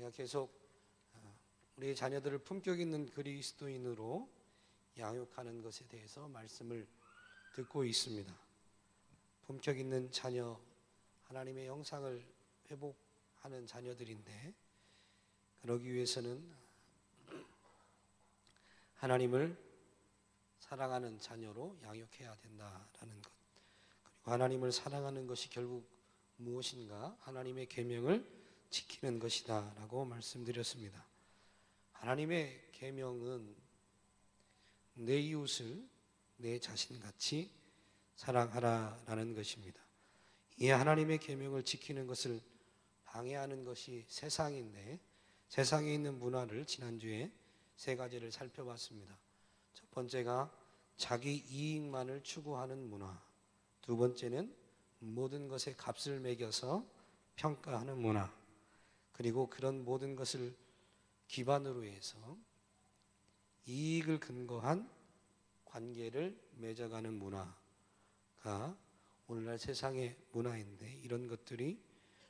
우리가 계속 우리의 자녀들을 품격 있는 그리스도인으로 양육하는 것에 대해서 말씀을 듣고 있습니다. 품격 있는 자녀, 하나님의 형상을 회복하는 자녀들인데, 그러기 위해서는 하나님을 사랑하는 자녀로 양육해야 된다라는 것, 그리고 하나님을 사랑하는 것이 결국 무엇인가? 하나님의 계명을 지키는 것이다 라고 말씀드렸습니다. 하나님의 계명은 내 이웃을 내 자신같이 사랑하라라는 것입니다. 이 하나님의 계명을 지키는 것을 방해하는 것이 세상인데, 세상에 있는 문화를 지난주에 세 가지를 살펴봤습니다. 첫 번째가 자기 이익만을 추구하는 문화, 두 번째는 모든 것에 값을 매겨서 평가하는 문화, 그리고 그런 모든 것을 기반으로 해서 이익을 근거한 관계를 맺어가는 문화가 오늘날 세상의 문화인데, 이런 것들이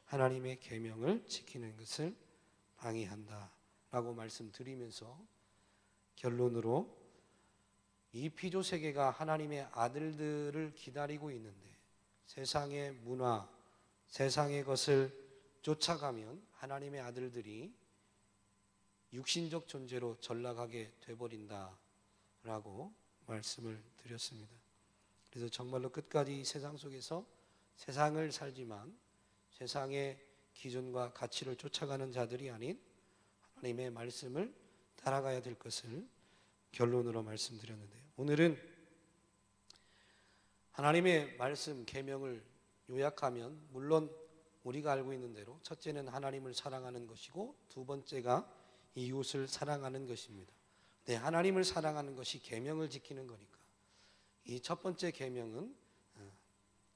하나님의 계명을 지키는 것을 방해한다라고 말씀드리면서 결론으로 이 피조 세계가 하나님의 아들들을 기다리고 있는데, 세상의 문화, 세상의 것을 쫓아가면 하나님의 아들들이 육신적 존재로 전락하게 돼버린다라고 말씀을 드렸습니다. 그래서 정말로 끝까지 이 세상 속에서 세상을 살지만 세상의 기준과 가치를 쫓아가는 자들이 아닌 하나님의 말씀을 따라가야 될 것을 결론으로 말씀드렸는데요. 오늘은 하나님의 말씀 계명을 요약하면, 물론 우리가 알고 있는 대로 첫째는 하나님을 사랑하는 것이고 두 번째가 이웃을 사랑하는 것입니다. 네, 하나님을 사랑하는 것이 계명을 지키는 거니까 이 첫 번째 계명은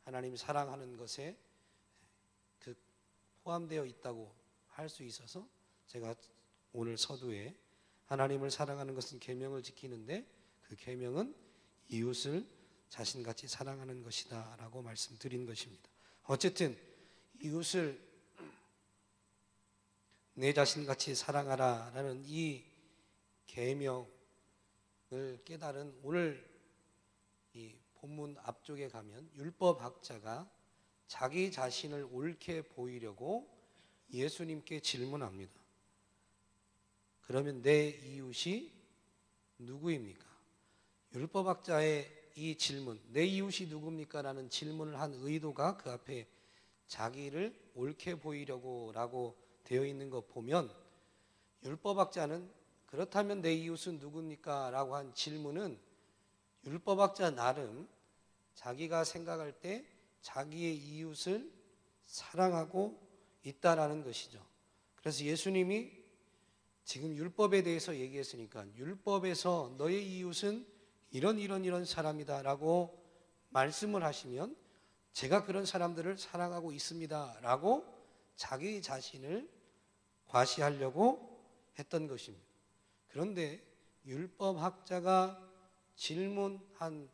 하나님 사랑하는 것에 포함되어 있다고 할 수 있어서, 제가 오늘 서두에 하나님을 사랑하는 것은 계명을 지키는데 그 계명은 이웃을 자신같이 사랑하는 것이다 라고 말씀드린 것입니다. 어쨌든 이웃을 내 자신같이 사랑하라 라는 이 계명을 깨달은 오늘 이 본문 앞쪽에 가면 율법학자가 자기 자신을 옳게 보이려고 예수님께 질문합니다. 그러면 내 이웃이 누구입니까? 율법학자의 이 질문, 내 이웃이 누굽니까? 라는 질문을 한 의도가 그 앞에 자기를 옳게 보이려고 라고 되어 있는 거 보면, 율법학자는 그렇다면 내 이웃은 누굽니까? 라고 한 질문은 율법학자 나름 자기가 생각할 때 자기의 이웃을 사랑하고 있다라는 것이죠. 그래서 예수님이 지금 율법에 대해서 얘기했으니까 율법에서 너의 이웃은 이런 사람이다 라고 말씀을 하시면, 제가 그런 사람들을 사랑하고 있습니다 라고 자기 자신을 과시하려고 했던 것입니다. 그런데 율법학자가 질문한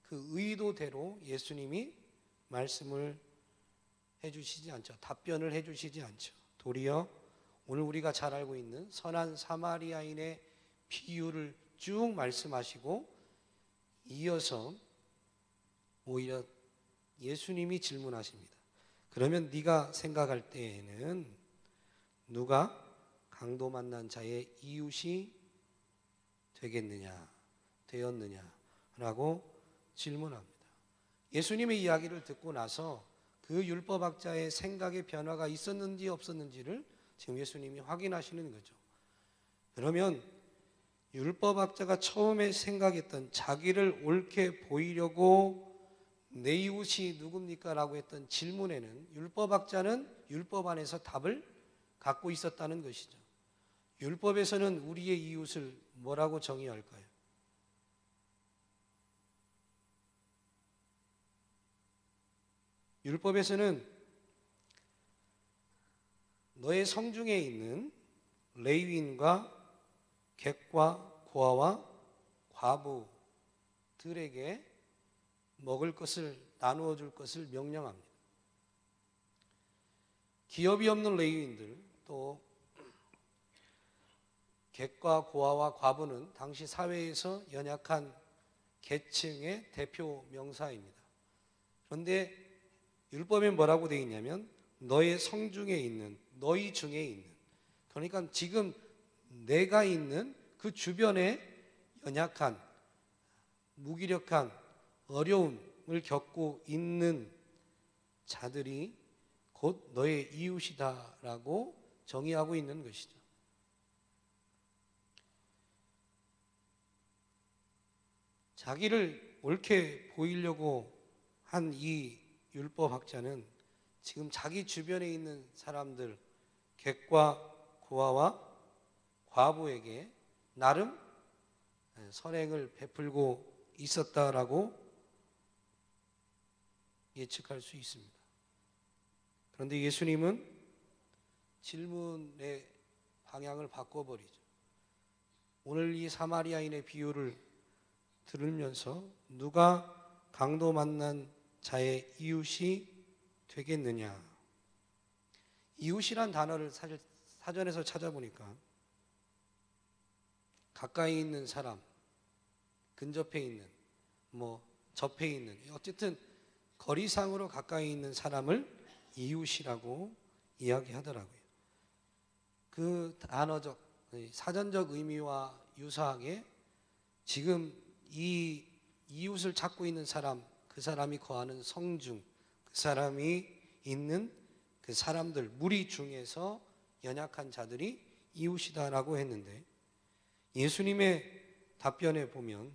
그 의도대로 예수님이 말씀을 해주시지 않죠. 답변을 해주시지 않죠. 도리어 오늘 우리가 잘 알고 있는 선한 사마리아인의 비유를 쭉 말씀하시고, 이어서 오히려 예수님이 질문하십니다. 그러면 네가 생각할 때에는 누가 강도 만난 자의 이웃이 되었느냐라고 질문합니다. 예수님의 이야기를 듣고 나서 그 율법학자의 생각의 변화가 있었는지 없었는지를 지금 예수님이 확인하시는 거죠. 그러면 율법학자가 처음에 생각했던 자기를 옳게 보이려고 내 이웃이 누굽니까? 라고 했던 질문에는 율법학자는 율법 안에서 답을 갖고 있었다는 것이죠. 율법에서는 우리의 이웃을 뭐라고 정의할까요? 율법에서는 너의 성중에 있는 레위인과 객과 고아와 과부들에게 먹을 것을 나누어 줄 것을 명령합니다. 기업이 없는 레위인들, 또 객과 고아와 과부는 당시 사회에서 연약한 계층의 대표 명사입니다. 그런데 율법에 뭐라고 되어 있냐면 너의 성중에 있는, 너희 중에 있는, 그러니까 지금 내가 있는 그 주변에 연약한, 무기력한, 어려움을 겪고 있는 자들이 곧 너의 이웃이다라고 정의하고 있는 것이죠. 자기를 옳게 보이려고 한 이 율법학자는 지금 자기 주변에 있는 사람들, 객과 고아와 과부에게 나름 선행을 베풀고 있었다라고 예측할 수 있습니다. 그런데 예수님은 질문의 방향을 바꿔버리죠. 오늘 이 사마리아인의 비유를 들으면서 누가 강도 만난 자의 이웃이 되겠느냐. 이웃이란 단어를 사실 사전에서 찾아보니까 가까이 있는 사람, 근접해 있는, 접해 있는, 어쨌든 거리상으로 가까이 있는 사람을 이웃이라고 이야기하더라고요. 그 단어적, 사전적 의미와 유사하게 지금 이 이웃을 찾고 있는 사람, 그 사람이 거하는 성중, 그 사람이 있는 그 사람들, 무리 중에서 연약한 자들이 이웃이다라고 했는데, 예수님의 답변에 보면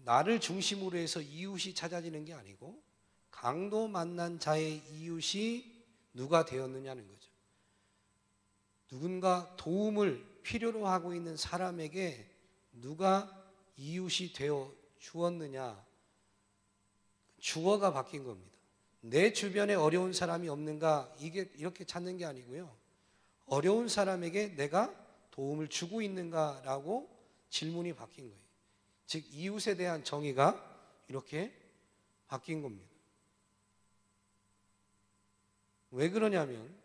나를 중심으로 해서 이웃이 찾아지는 게 아니고 강도 만난 자의 이웃이 누가 되었느냐는 거죠. 누군가 도움을 필요로 하고 있는 사람에게 누가 이웃이 되어 주었느냐, 주어가 바뀐 겁니다. 내 주변에 어려운 사람이 없는가, 이게 이렇게 찾는 게 아니고요, 어려운 사람에게 내가 도움을 주고 있는가라고 질문이 바뀐 거예요. 즉 이웃에 대한 정의가 이렇게 바뀐 겁니다. 왜 그러냐면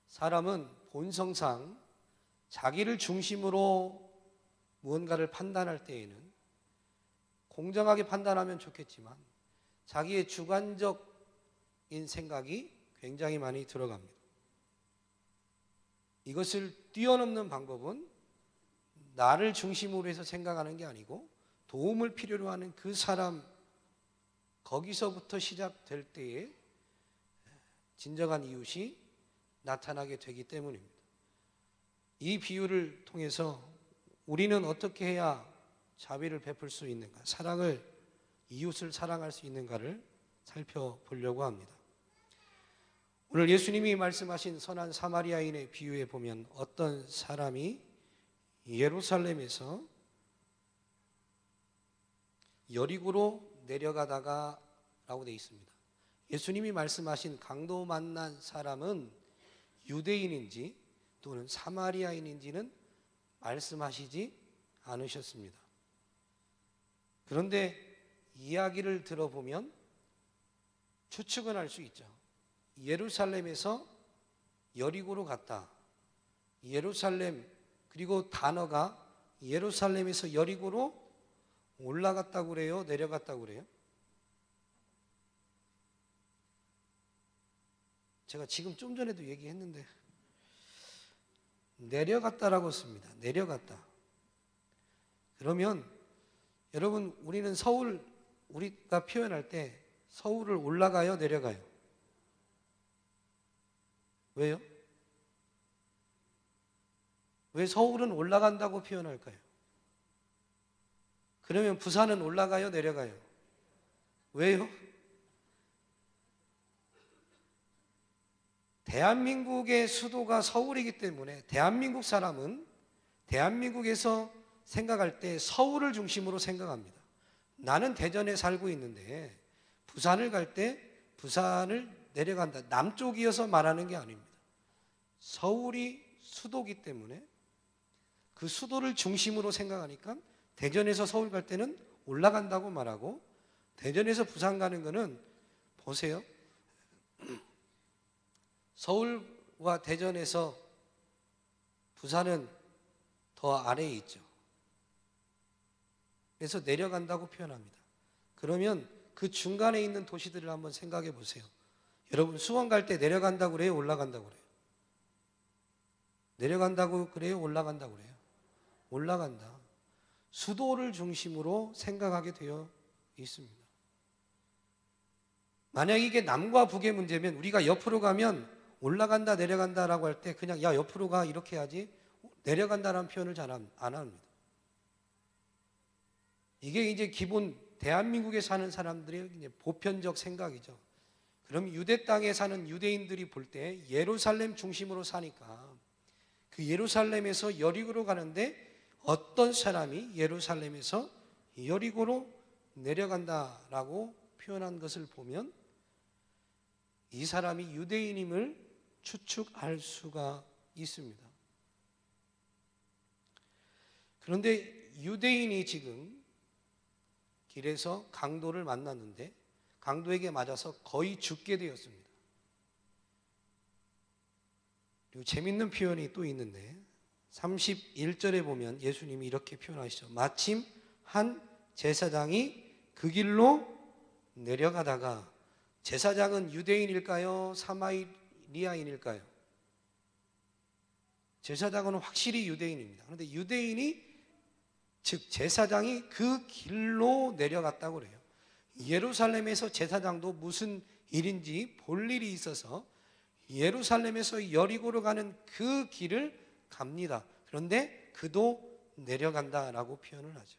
사람은 본성상 자기를 중심으로 무언가를 판단할 때에는 공정하게 판단하면 좋겠지만 자기의 주관적인 생각이 굉장히 많이 들어갑니다. 이것을 뛰어넘는 방법은 나를 중심으로 해서 생각하는 게 아니고 도움을 필요로 하는 그 사람, 거기서부터 시작될 때에 진정한 이웃이 나타나게 되기 때문입니다. 이 비유를 통해서 우리는 어떻게 해야 자비를 베풀 수 있는가, 이웃을 사랑할 수 있는가를 살펴보려고 합니다. 오늘 예수님이 말씀하신 선한 사마리아인의 비유에 보면 어떤 사람이 예루살렘에서 여리고로 내려가다가 라고 되어 있습니다. 예수님이 말씀하신 강도 만난 사람은 유대인인지 또는 사마리아인인지는 말씀하시지 않으셨습니다. 그런데 이야기를 들어보면 추측은 할 수 있죠. 예루살렘에서 여리고로 갔다. 예루살렘, 그리고 단어가 예루살렘에서 여리고로 올라갔다고 그래요? 내려갔다고 그래요? 제가 지금 좀 전에도 얘기했는데 내려갔다라고 씁니다. 내려갔다. 그러면 여러분, 우리는 우리가 표현할 때 서울을 올라가요? 내려가요? 왜요? 왜 서울은 올라간다고 표현할까요? 그러면 부산은 올라가요? 내려가요? 왜요? 대한민국의 수도가 서울이기 때문에 대한민국 사람은 대한민국에서 생각할 때 서울을 중심으로 생각합니다. 나는 대전에 살고 있는데 부산을 갈 때 부산을 내려간다. 남쪽이어서 말하는 게 아닙니다. 서울이 수도기 때문에 그 수도를 중심으로 생각하니까 대전에서 서울 갈 때는 올라간다고 말하고, 대전에서 부산 가는 거는 보세요. 서울과 대전에서 부산은 더 아래에 있죠. 그래서 내려간다고 표현합니다. 그러면 그 중간에 있는 도시들을 한번 생각해 보세요. 여러분 수원 갈 때 내려간다고 그래요? 올라간다고 그래요? 내려간다고 그래요? 올라간다고 그래요? 올라간다. 수도를 중심으로 생각하게 되어 있습니다. 만약 이게 남과 북의 문제면 우리가 옆으로 가면 올라간다 내려간다라고 할 때 그냥 야 옆으로 가 이렇게 하지 내려간다라는 표현을 잘 안 합니다. 이게 이제 기본 대한민국에 사는 사람들의 이제 보편적 생각이죠. 그럼 유대 땅에 사는 유대인들이 볼 때 예루살렘 중심으로 사니까 그 예루살렘에서 여리고로 가는데 어떤 사람이 예루살렘에서 여리고로 내려간다라고 표현한 것을 보면 이 사람이 유대인임을 추측할 수가 있습니다. 그런데 유대인이 지금 길에서 강도를 만났는데 강도에게 맞아서 거의 죽게 되었습니다. 그리고 재밌는 표현이 또 있는데 31절에 보면 예수님이 이렇게 표현하시죠. 마침 한 제사장이 그 길로 내려가다가 제사장은 유대인일까요? 사마리아인일까요? 제사장은 확실히 유대인입니다. 그런데 유대인이 즉 제사장이 그 길로 내려갔다고 그래요. 예루살렘에서 제사장도 무슨 일인지 볼 일이 있어서 예루살렘에서 여리고로 가는 그 길을 갑니다. 그런데 그도 내려간다라고 표현을 하죠.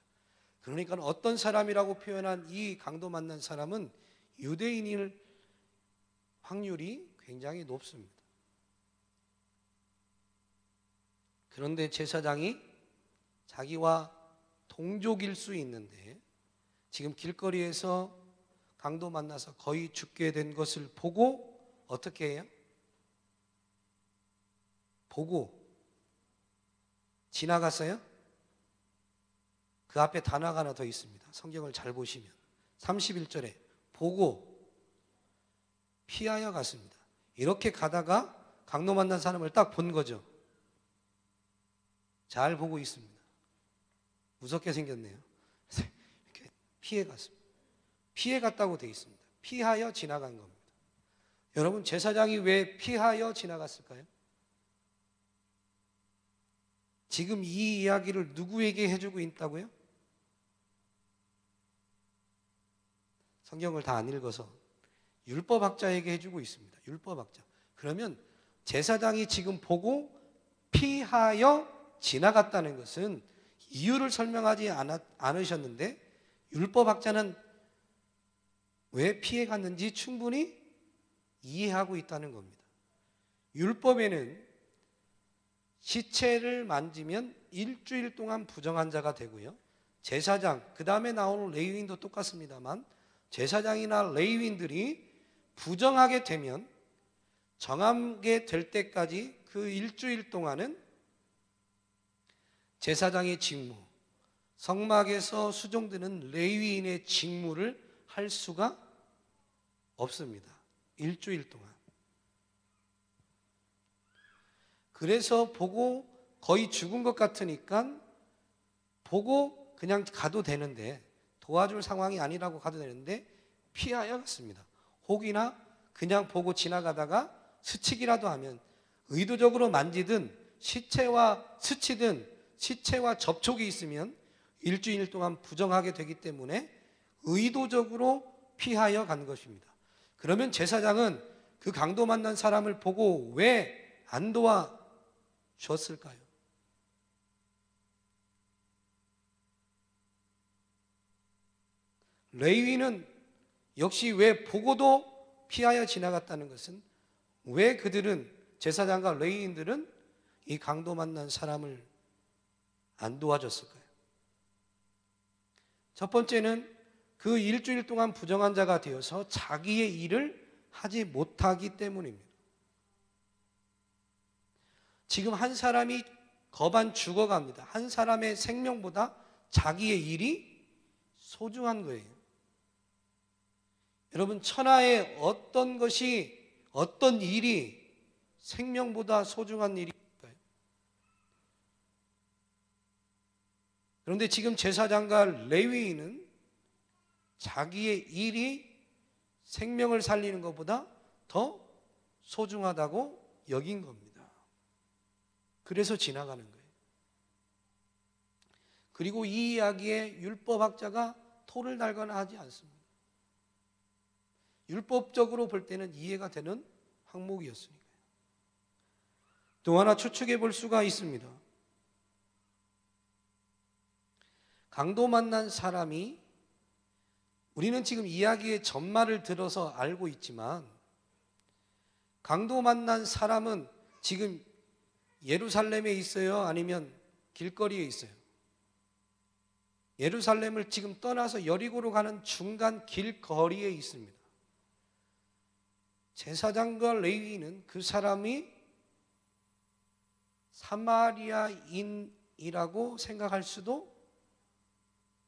그러니까 어떤 사람이라고 표현한 이 강도 만난 사람은 유대인일 확률이 굉장히 높습니다. 그런데 제사장이 자기와 동족일 수 있는데 지금 길거리에서 강도 만나서 거의 죽게 된 것을 보고 어떻게 해요? 보고 지나갔어요? 그 앞에 단어가 하나 더 있습니다. 성경을 잘 보시면 31절에 보고 피하여 갔습니다. 이렇게 가다가 강도 만난 사람을 딱 본 거죠. 잘 보고 있습니다. 무섭게 생겼네요. 이렇게 피해 갔습니다. 피해 갔다고 되어 있습니다. 피하여 지나간 겁니다. 여러분 제사장이 왜 피하여 지나갔을까요? 지금 이 이야기를 누구에게 해주고 있다고요? 성경을 다 안 읽어서 율법학자에게 해주고 있습니다. 율법학자. 그러면 제사장이 지금 보고 피하여 지나갔다는 것은 이유를 설명하지 않으셨는데 율법학자는 왜 피해 갔는지 충분히 이해하고 있다는 겁니다. 율법에는 시체를 만지면 일주일 동안 부정한 자가 되고요. 제사장, 그 다음에 나오는 레위인도 똑같습니다만 제사장이나 레위인들이 부정하게 되면 정하게 될 때까지 그 일주일 동안은 제사장의 직무, 성막에서 수종드는 레위인의 직무를 할 수가 없습니다. 일주일 동안. 그래서 보고 거의 죽은 것 같으니까 보고 그냥 가도 되는데 도와줄 상황이 아니라고 가도 되는데 피하여 갔습니다. 혹이나 그냥 보고 지나가다가 스치기라도 하면 의도적으로 만지든 시체와 스치든 시체와 접촉이 있으면 일주일 동안 부정하게 되기 때문에 의도적으로 피하여 간 것입니다. 그러면 제사장은 그 강도 만난 사람을 보고 왜 안 도와줬을까요? 레위인은 역시 왜 보고도 피하여 지나갔다는 것은 왜 그들은 제사장과 레위인들은 이 강도 만난 사람을 안 도와줬을까요? 첫 번째는 그 일주일 동안 부정한 자가 되어서 자기의 일을 하지 못하기 때문입니다. 지금 한 사람이 거반 죽어갑니다. 한 사람의 생명보다 자기의 일이 소중한 거예요. 여러분 천하에 어떤 것이 어떤 일이 생명보다 소중한 일일까요? 그런데 지금 제사장과 레위인은 자기의 일이 생명을 살리는 것보다 더 소중하다고 여긴 겁니다. 그래서 지나가는 거예요. 그리고 이 이야기에 율법학자가 토를 달거나 하지 않습니다. 율법적으로 볼 때는 이해가 되는 항목이었으니까요. 또 하나 추측해 볼 수가 있습니다. 강도 만난 사람이, 우리는 지금 이야기의 전말을 들어서 알고 있지만 강도 만난 사람은 지금 예루살렘에 있어요? 아니면 길거리에 있어요? 예루살렘을 지금 떠나서 여리고로 가는 중간 길거리에 있습니다. 제사장과 레위인은 그 사람이 사마리아인이라고 생각할 수도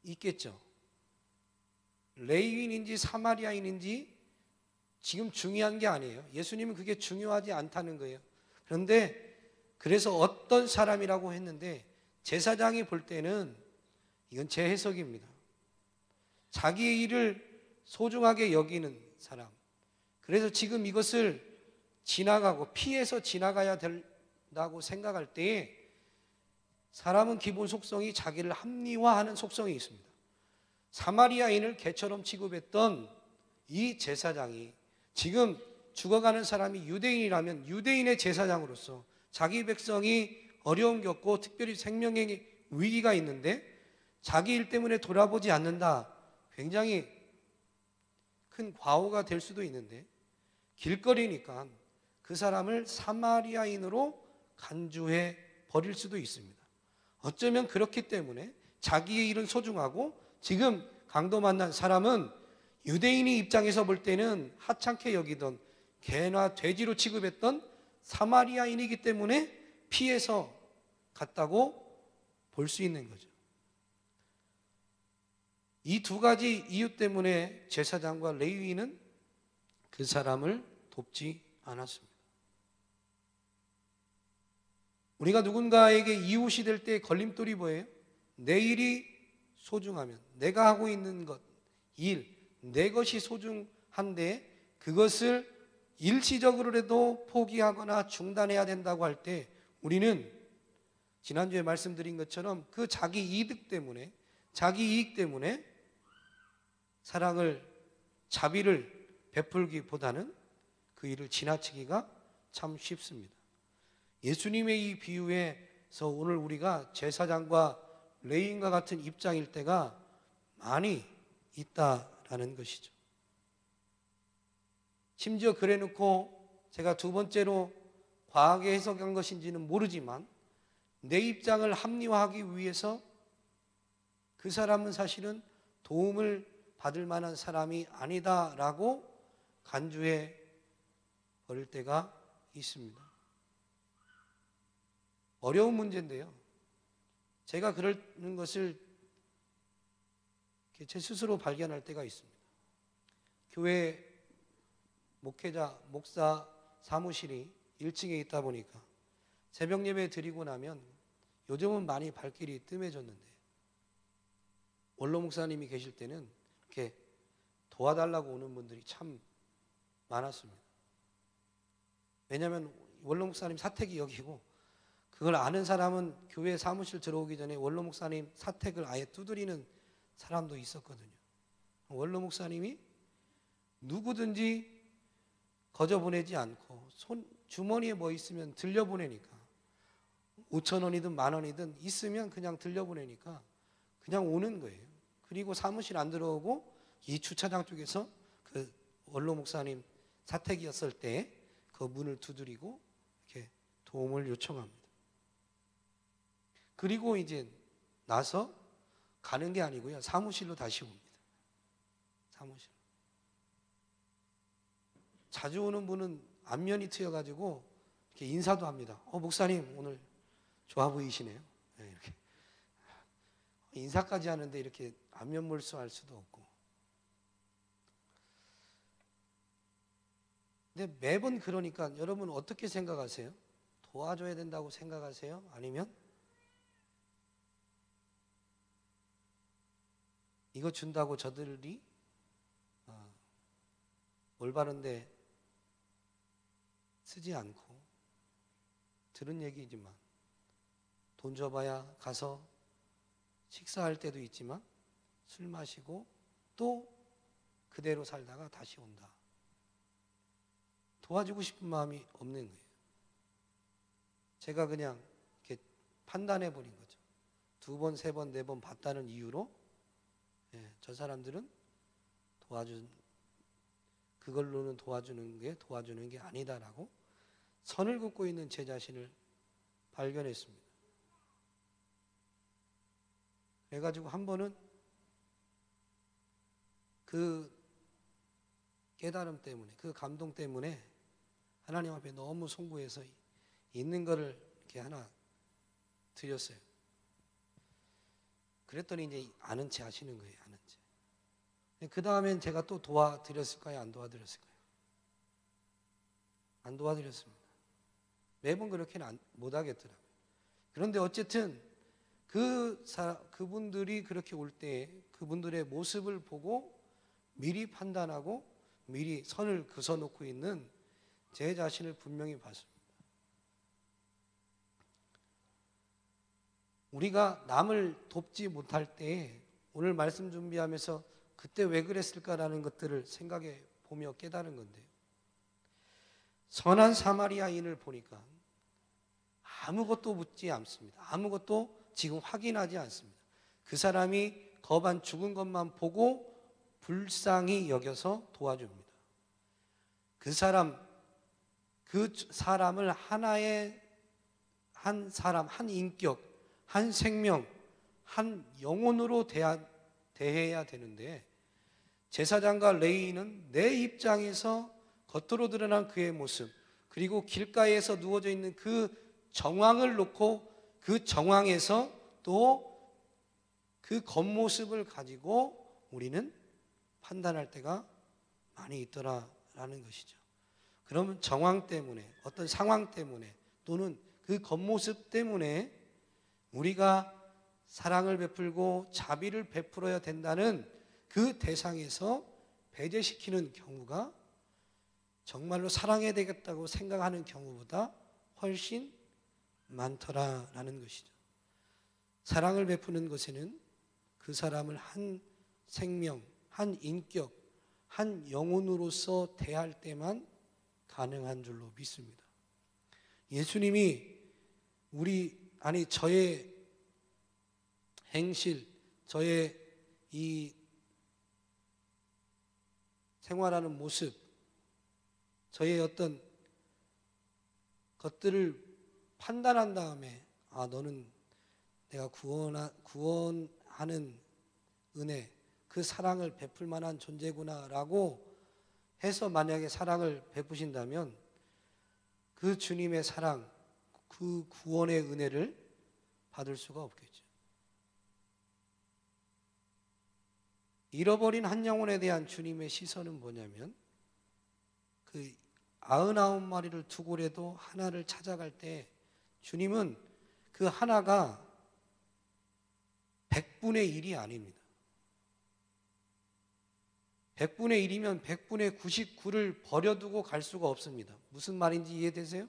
있겠죠. 레위인인지 사마리아인인지 지금 중요한 게 아니에요. 예수님은 그게 중요하지 않다는 거예요. 그런데 그래서 어떤 사람이라고 했는데 제사장이 볼 때는 이건 제 해석입니다. 자기의 일을 소중하게 여기는 사람. 그래서 지금 이것을 지나가고 피해서 지나가야 된다고 생각할 때에 사람은 기본 속성이 자기를 합리화하는 속성이 있습니다. 사마리아인을 개처럼 취급했던 이 제사장이 지금 죽어가는 사람이 유대인이라면 유대인의 제사장으로서 자기 백성이 어려움 겪고 특별히 생명의 위기가 있는데 자기 일 때문에 돌아보지 않는다. 굉장히 큰 과오가 될 수도 있는데 길거리니까 그 사람을 사마리아인으로 간주해 버릴 수도 있습니다. 어쩌면 그렇기 때문에 자기의 일은 소중하고 지금 강도 만난 사람은 유대인의 입장에서 볼 때는 하찮게 여기던 개나 돼지로 취급했던 사마리아인이기 때문에 피해서 갔다고 볼 수 있는 거죠. 이 두 가지 이유 때문에 제사장과 레위인은 그 사람을 돕지 않았습니다. 우리가 누군가에게 이웃이 될 때 걸림돌이 뭐예요? 내 일이 소중하면 내가 하고 있는 것, 일, 내 것이 소중한데 그것을 일시적으로라도 포기하거나 중단해야 된다고 할 때 우리는 지난주에 말씀드린 것처럼 그 자기 이득 때문에, 자기 이익 때문에 사랑을, 자비를 베풀기보다는 그 일을 지나치기가 참 쉽습니다. 예수님의 이 비유에서 오늘 우리가 제사장과 레위인과 같은 입장일 때가 많이 있다라는 것이죠. 심지어 그래놓고 제가 두 번째로 과하게 해석한 것인지는 모르지만 내 입장을 합리화하기 위해서 그 사람은 사실은 도움을 받을 만한 사람이 아니다라고 간주해 버릴 때가 있습니다. 어려운 문제인데요. 제가 그러는 것을 제 스스로 발견할 때가 있습니다. 교회 목회자, 목사 사무실이 1층에 있다 보니까 새벽 예배 드리고 나면 요즘은 많이 발길이 뜸해졌는데 원로 목사님이 계실 때는 이렇게 도와달라고 오는 분들이 참 많았습니다. 왜냐하면 원로 목사님 사택이 여기고 그걸 아는 사람은 교회 사무실 들어오기 전에 원로 목사님 사택을 아예 두드리는 사람도 있었거든요. 원로 목사님이 누구든지 거저 보내지 않고 주머니에 뭐 있으면 들려보내니까 5,000원이든 10,000원이든 있으면 그냥 들려보내니까 그냥 오는 거예요. 그리고 사무실 안 들어오고 이 주차장 쪽에서 그 원로 목사님 사택이었을 때 그 문을 두드리고 이렇게 도움을 요청합니다. 그리고 이제 나서 가는 게 아니고요. 사무실로 다시 옵니다. 사무실. 자주 오는 분은 안면이 트여가지고 이렇게 인사도 합니다. 목사님 오늘 좋아 보이시네요. 네, 이렇게 인사까지 하는데 이렇게 안면몰수할 수도 없고. 근데 매번 그러니까 여러분 어떻게 생각하세요? 도와줘야 된다고 생각하세요? 아니면 이거 준다고 저들이 올바른데 쓰지 않고, 들은 얘기지만 돈 줘봐야 가서 식사할 때도 있지만 술 마시고 또 그대로 살다가 다시 온다. 도와주고 싶은 마음이 없는 거예요. 제가 그냥 이렇게 판단해 버린 거죠. 2번, 3번, 4번 봤다는 이유로 저 사람들은 그걸로는 도와주는 게 아니다라고 선을 긋고 있는 제 자신을 발견했습니다. 그래가지고 한 번은 그 깨달음 때문에, 그 감동 때문에 하나님 앞에 너무 송구해서 있는 거를 이렇게 하나 드렸어요. 그랬더니 이제 아는 체 하시는 거예요. 아는 체. 그 다음엔 제가 또 도와드렸을까요? 안 도와드렸을까요? 안 도와드렸습니다. 매번 그렇게는 못 하겠더라고요. 그런데 어쨌든 그분들이 그렇게 올 때 그분들의 모습을 보고 미리 판단하고 미리 선을 그어놓고 있는 제 자신을 분명히 봤습니다. 우리가 남을 돕지 못할 때 오늘 말씀 준비하면서 그때 왜 그랬을까라는 것들을 생각해 보며 깨달은 건데요. 선한 사마리아인을 보니까 아무것도 묻지 않습니다. 아무것도 지금 확인하지 않습니다. 그 사람이 거반 죽은 것만 보고 불쌍히 여겨서 도와줍니다. 그 사람을 한 사람, 한 인격, 한 생명, 한 영혼으로 대해야 되는데 제사장과 레위인은 내 입장에서 겉으로 드러난 그의 모습, 그리고 길가에서 누워져 있는 그 정황을 놓고 그 정황에서 또 그 겉모습을 가지고 우리는 판단할 때가 많이 있더라라는 것이죠. 그러면 정황 때문에, 어떤 상황 때문에, 또는 그 겉모습 때문에 우리가 사랑을 베풀고 자비를 베풀어야 된다는 그 대상에서 배제시키는 경우가 정말로 사랑해야 되겠다고 생각하는 경우보다 훨씬 많더라라는 것이죠. 사랑을 베푸는 것에는 그 사람을 한 생명, 한 인격, 한 영혼으로서 대할 때만 가능한 줄로 믿습니다. 예수님이 저의 행실, 저의 이 생활하는 모습, 저의 어떤 것들을 판단한 다음에 너는 내가 구원하는 은혜, 그 사랑을 베풀 만한 존재구나라고 해서 만약에 사랑을 베푸신다면 그 주님의 사랑, 그 구원의 은혜를 받을 수가 없겠죠. 잃어버린 한 영혼에 대한 주님의 시선은 뭐냐면 그 99마리를 두고라도 하나를 찾아갈 때 주님은 그 하나가 100분의 1이 아닙니다. 100분의 1이면 100분의 99를 버려두고 갈 수가 없습니다. 무슨 말인지 이해되세요?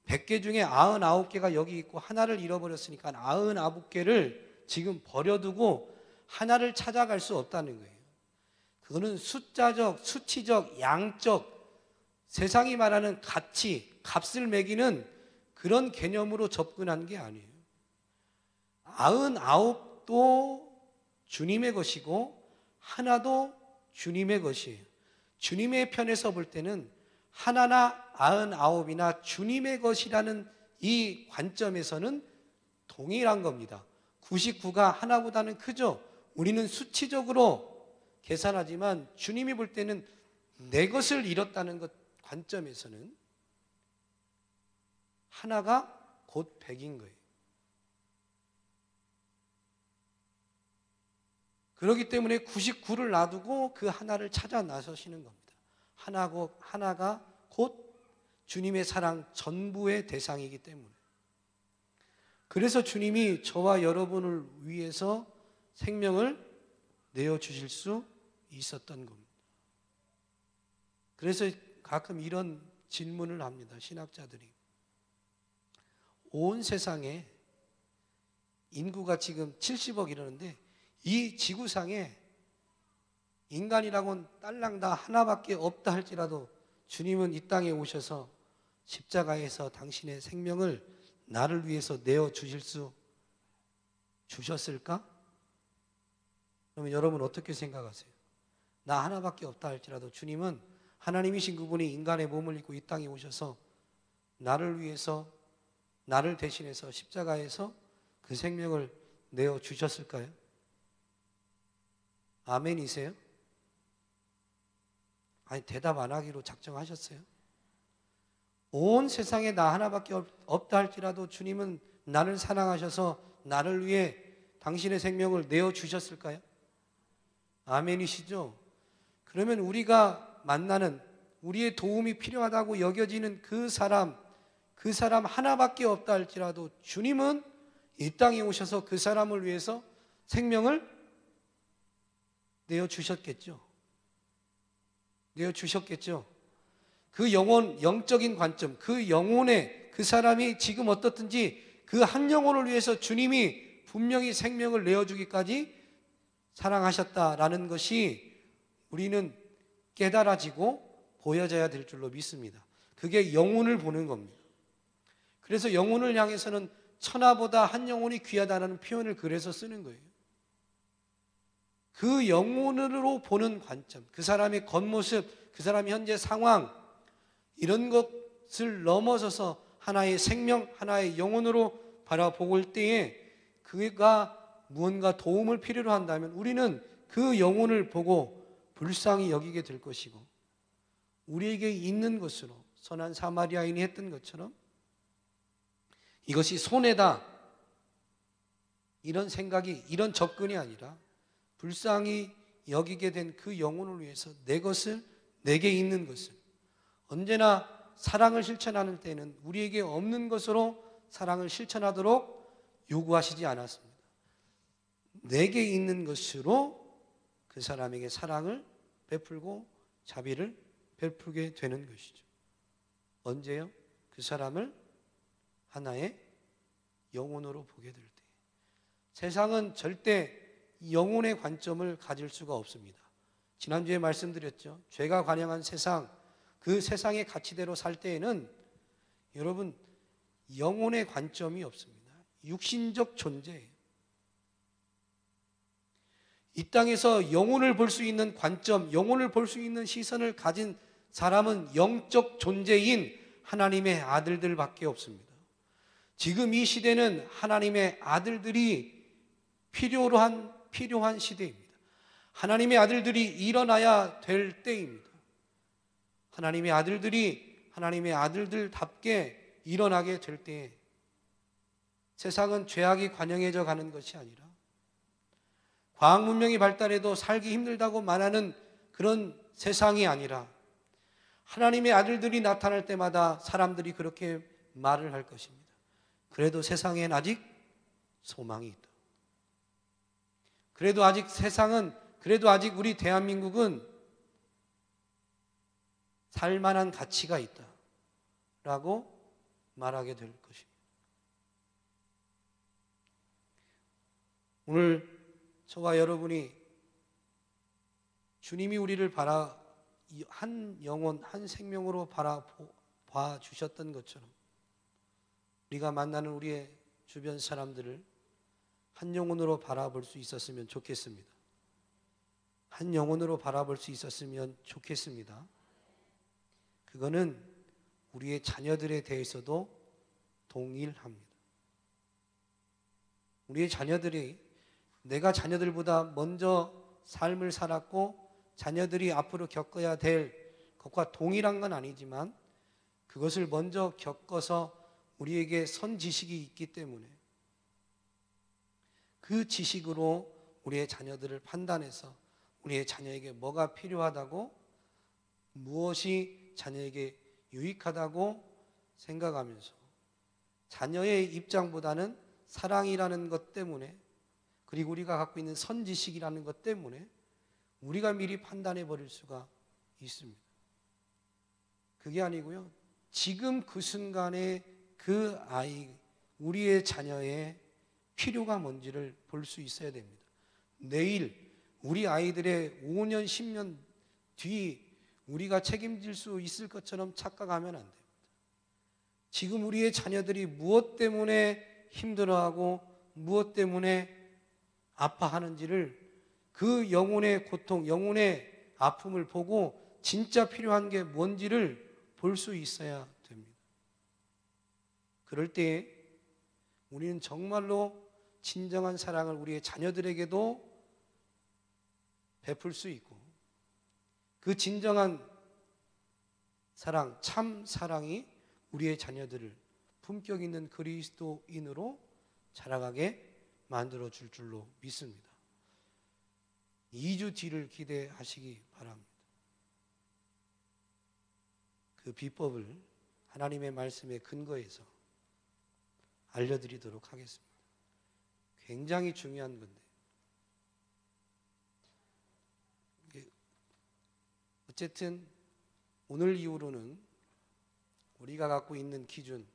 100개 중에 99개가 여기 있고 하나를 잃어버렸으니까 99개를 지금 버려두고 하나를 찾아갈 수 없다는 거예요. 그거는 숫자적, 수치적, 양적, 세상이 말하는 가치, 값을 매기는 그런 개념으로 접근한 게 아니에요. 99도 주님의 것이고 하나도 주님의 것이에요. 주님의 편에서 볼 때는 하나나 99이나 주님의 것이라는 이 관점에서는 동일한 겁니다. 99가 하나보다는 크죠. 우리는 수치적으로 계산하지만 주님이 볼 때는 내 것을 잃었다는 것 관점에서는 하나가 곧 100인 거예요. 그렇기 때문에 99를 놔두고 그 하나를 찾아 나서시는 겁니다. 하나가 곧 주님의 사랑 전부의 대상이기 때문에. 그래서 주님이 저와 여러분을 위해서 생명을 내어주실 수 있었던 겁니다. 그래서 가끔 이런 질문을 합니다. 신학자들이. 온 세상에 인구가 지금 70억 이러는데 이 지구상에 인간이라고는 딸랑 다 하나밖에 없다 할지라도 주님은 이 땅에 오셔서 십자가에서 당신의 생명을 나를 위해서 내어주실 수 주셨을까? 그러면 여러분 어떻게 생각하세요? 나 하나밖에 없다 할지라도 주님은 하나님이신 그분이 인간의 몸을 입고 이 땅에 오셔서 나를 위해서 나를 대신해서 십자가에서 그 생명을 내어주셨을까요? 아멘이세요? 아니 대답 안 하기로 작정하셨어요? 온 세상에 나 하나밖에 없다 할지라도 주님은 나를 사랑하셔서 나를 위해 당신의 생명을 내어주셨을까요? 아멘이시죠? 그러면 우리가 만나는 우리의 도움이 필요하다고 여겨지는 그 사람 하나밖에 없다 할지라도 주님은 이 땅에 오셔서 그 사람을 위해서 생명을 내어주셨겠죠. 그 영적인 관점, 그 영혼의 그 사람이 지금 어떻든지 그 한 영혼을 위해서 주님이 분명히 생명을 내어주기까지 사랑하셨다라는 것이 우리는 깨달아지고 보여져야 될 줄로 믿습니다. 그게 영혼을 보는 겁니다. 그래서 영혼을 향해서는 천하보다 한 영혼이 귀하다는 표현을 그래서 쓰는 거예요. 그 영혼으로 보는 관점, 그 사람의 겉모습, 그 사람의 현재 상황, 이런 것을 넘어서서 하나의 생명, 하나의 영혼으로 바라볼 때에 그가 무언가 도움을 필요로 한다면 우리는 그 영혼을 보고 불쌍히 여기게 될 것이고, 우리에게 있는 것으로 선한 사마리아인이 했던 것처럼 이것이 손해다 이런 생각이, 이런 접근이 아니라 불쌍히 여기게 된 그 영혼을 위해서 내 것을, 내게 있는 것을, 언제나 사랑을 실천하는 때는 우리에게 없는 것으로 사랑을 실천하도록 요구하시지 않았습니다. 내게 있는 것으로 그 사람에게 사랑을 베풀고 자비를 베풀게 되는 것이죠. 언제요? 그 사람을 하나의 영혼으로 보게 될 때. 세상은 절대 영혼의 관점을 가질 수가 없습니다. 지난주에 말씀드렸죠. 죄가 관영한 세상, 그 세상의 가치대로 살 때에는 여러분 영혼의 관점이 없습니다. 육신적 존재예요. 이 땅에서 영혼을 볼 수 있는 관점, 영혼을 볼 수 있는 시선을 가진 사람은 영적 존재인 하나님의 아들들밖에 없습니다. 지금 이 시대는 하나님의 아들들이 필요한 시대입니다. 하나님의 아들들이 일어나야 될 때입니다. 하나님의 아들들이 하나님의 아들들답게 일어나게 될 때에 세상은 죄악이 관영해져 가는 것이 아니라 과학 문명이 발달해도 살기 힘들다고 말하는 그런 세상이 아니라 하나님의 아들들이 나타날 때마다 사람들이 그렇게 말을 할 것입니다. 그래도 세상엔 아직 소망이 있다. 그래도 아직 우리 대한민국은 살만한 가치가 있다 라고 말하게 될 것입니다. 오늘 저와 여러분이 주님이 우리를 한 영혼, 한 생명으로 바라봐 주셨던 것처럼 우리가 만나는 우리의 주변 사람들을 한 영혼으로 바라볼 수 있었으면 좋겠습니다. 한 영혼으로 바라볼 수 있었으면 좋겠습니다. 그거는 우리의 자녀들에 대해서도 동일합니다. 우리의 자녀들이 내가 자녀들보다 먼저 삶을 살았고 자녀들이 앞으로 겪어야 될 것과 동일한 건 아니지만 그것을 먼저 겪어서 우리에게 선 지식이 있기 때문에 그 지식으로 우리의 자녀들을 판단해서 우리의 자녀에게 뭐가 필요하다고, 무엇이 자녀에게 유익하다고 생각하면서 자녀의 입장보다는 사랑이라는 것 때문에 그리고 우리가 갖고 있는 선지식이라는 것 때문에 우리가 미리 판단해 버릴 수가 있습니다. 그게 아니고요, 지금 그 순간에 그 아이, 우리의 자녀의 필요가 뭔지를 볼 수 있어야 됩니다. 내일 우리 아이들의 5년, 10년 뒤 우리가 책임질 수 있을 것처럼 착각하면 안 됩니다. 지금 우리의 자녀들이 무엇 때문에 힘들어하고 무엇 때문에 아파하는지를, 그 영혼의 고통, 영혼의 아픔을 보고 진짜 필요한 게 뭔지를 볼 수 있어야 됩니다. 그럴 때 우리는 정말로 진정한 사랑을 우리의 자녀들에게도 베풀 수 있고, 그 진정한 사랑, 참 사랑이 우리의 자녀들을 품격 있는 그리스도인으로 자라가게 만들어 줄 줄로 믿습니다. 2주 뒤를 기대하시기 바랍니다. 그 비법을 하나님의 말씀에 근거해서 알려드리도록 하겠습니다. 굉장히 중요한 건데, 어쨌든 오늘 이후로는 우리가 갖고 있는 기준,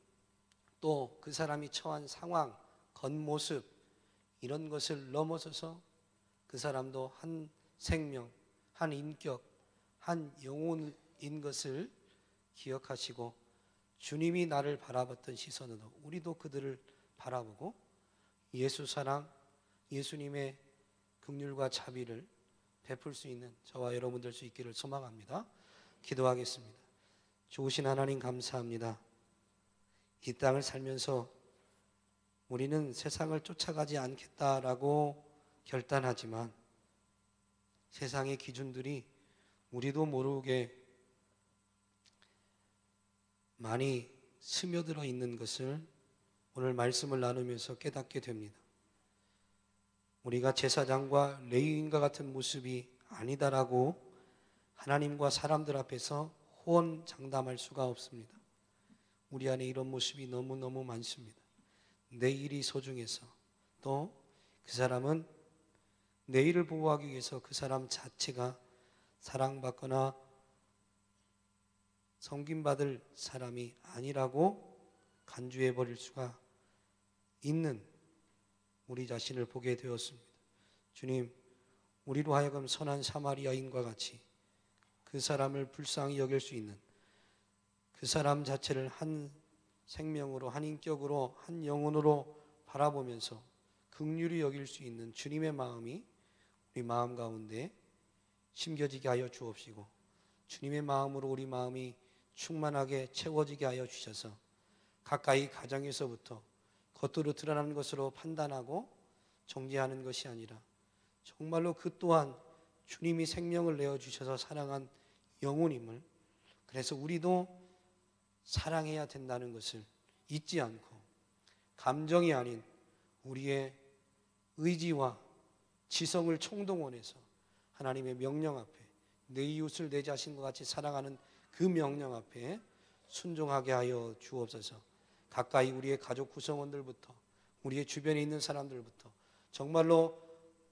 또 그 사람이 처한 상황, 겉모습, 이런 것을 넘어서서 그 사람도 한 생명, 한 인격, 한 영혼인 것을 기억하시고, 주님이 나를 바라봤던 시선으로 우리도 그들을 바라보고 예수 사랑, 예수님의 긍휼과 자비를 베풀 수 있는 저와 여러분 될 수 있기를 소망합니다. 기도하겠습니다. 좋으신 하나님, 감사합니다. 이 땅을 살면서 우리는 세상을 쫓아가지 않겠다라고 결단하지만 세상의 기준들이 우리도 모르게 많이 스며들어 있는 것을 오늘 말씀을 나누면서 깨닫게 됩니다. 우리가 제사장과 레위인과 같은 모습이 아니다라고 하나님과 사람들 앞에서 호언장담할 수가 없습니다. 우리 안에 이런 모습이 너무너무 많습니다. 내일이 소중해서, 또 그 사람은 내일을 보호하기 위해서 그 사람 자체가 사랑받거나 섬김받을 사람이 아니라고 간주해 버릴 수가 있는 우리 자신을 보게 되었습니다. 주님, 우리로 하여금 선한 사마리아인과 같이 그 사람을 불쌍히 여길 수 있는, 그 사람 자체를 한 생명으로, 한 인격으로, 한 영혼으로 바라보면서 긍휼히 여길 수 있는 주님의 마음이 우리 마음 가운데 심겨지게 하여 주옵시고, 주님의 마음으로 우리 마음이 충만하게 채워지게 하여 주셔서 가까이 가정에서부터 겉으로 드러나는 것으로 판단하고 정죄하는 것이 아니라 정말로 그 또한 주님이 생명을 내어주셔서 사랑한 영혼임을, 그래서 우리도 사랑해야 된다는 것을 잊지 않고 감정이 아닌 우리의 의지와 지성을 총동원해서 하나님의 명령 앞에, 내 이웃을 내 자신과 같이 사랑하는 그 명령 앞에 순종하게 하여 주옵소서. 가까이 우리의 가족 구성원들부터, 우리의 주변에 있는 사람들부터 정말로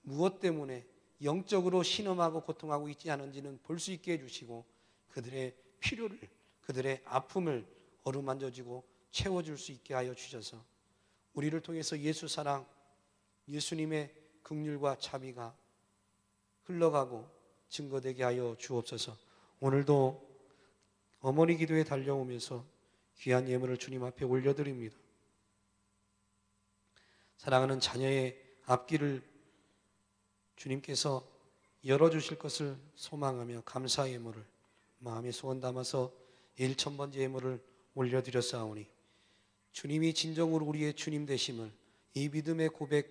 무엇 때문에 영적으로 신음하고 고통하고 있지 않은지는 볼 수 있게 해주시고, 그들의 필요를, 그들의 아픔을 어루만져주고 채워줄 수 있게 하여 주셔서 우리를 통해서 예수 사랑, 예수님의 긍휼과 자비가 흘러가고 증거되게 하여 주옵소서. 오늘도 어머니 기도에 달려오면서 귀한 예물을 주님 앞에 올려드립니다. 사랑하는 자녀의 앞길을 주님께서 열어주실 것을 소망하며 감사 예물을 마음에 소원 담아서 1000번째 예물을 올려드렸사오니, 주님이 진정으로 우리의 주님 되심을 이 믿음의 고백에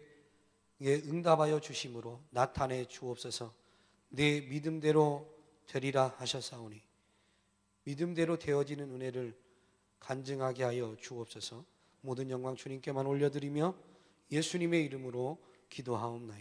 응답하여 주심으로 나타내 주옵소서. 내 믿음대로 되리라 하셨사오니 믿음대로 되어지는 은혜를 간증하게 하여 주옵소서. 모든 영광 주님께만 올려드리며 예수님의 이름으로 기도하옵나이다.